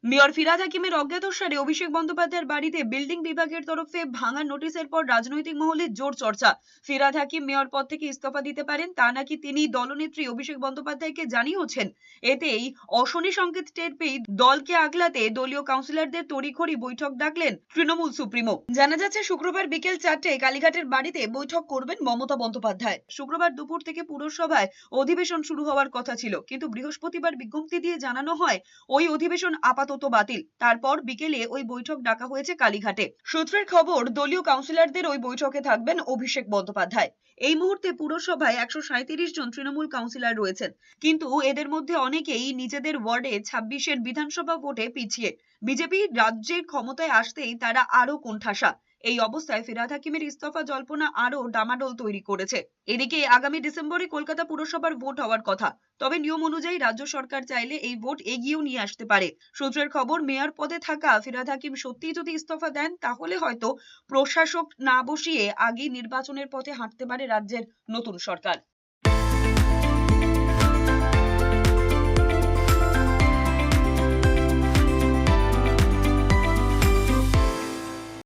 Mayor Firhad হাকিমের অজ্ঞাতসারে অভিষেক বন্দ্যোপাধ্যায়ের বাড়িতে বিল্ডিং বিভাগের তরফে ভাঙার নোটিশের পর রাজনৈতিক মহলে জোর চর্চা। ফিরহাদ হাকিম মেয়র পদ থেকে ইস্তফা দিতে পারেন তা নাকি তিনি দলনেত্রী অভিষেক বন্দ্যোপাধ্যায়কে জানিয়েছেন। এতেই অশনি সংকেত টের পেয়ে দলকে আগলাতে দলীয় কাউন্সিলরদের তড়িঘড়ি বৈঠক ডাকলেন তৃণমূল সুপ্রিমো। জানা যাচ্ছে শুক্রবার বিকেল 4টায় কালীঘাটের বাড়িতে বৈঠক করবেন মমতা বন্দ্যোপাধ্যায়। শুক্রবার দুপুর থেকে পুরসভায় অধিবেশন শুরু হওয়ার কথা ছিল, কিন্তু বৃহস্পতিবার বিজ্ঞপ্তি দিয়ে জানানো হয় ওই অধিবেশন আপাতত বাতিল। তারপর বিকেলে ওই বৈঠক ডাকা হয়েছে কালীঘাটে। সূত্রের খবর, দলীয় কাউন্সিলরদের ওই বৈঠকে থাকবেন অভিষেক বন্দ্যোপাধ্যায়। এই মুহূর্তে পুরসভায় 137 জন তৃণমূল কাউন্সিলর রয়েছেন, কিন্তু এদের মধ্যে অনেকেই নিজেদের ওয়ার্ডে 26-এর বিধানসভা ভোটে পিছিয়ে। বিজেপি রাজ্যের ক্ষমতায় আসতেই তারা আরো কোণঠাসা। এই অবস্থায় ফিরহাদ হাকিমের ইস্তফা জল্পনা আরো ডামাডোল তৈরি করেছে। এদিকে আগামী ডিসেম্বরে কলকাতা পুরসভার ভোট হওয়ার কথা। তবে নিয়ম অনুযায়ী রাজ্য সরকার চাইলে এই ভোট এগিয়েও নিয়ে আসতে পারে। সূত্রের খবর, মেয়র পদে থাকা ফিরহাদ হাকিম সত্যিই যদি ইস্তফা দেন, তাহলে হয়তো প্রশাসক না বসিয়ে আগেই নির্বাচনের পথে হাঁটতে পারে রাজ্যের নতুন সরকার।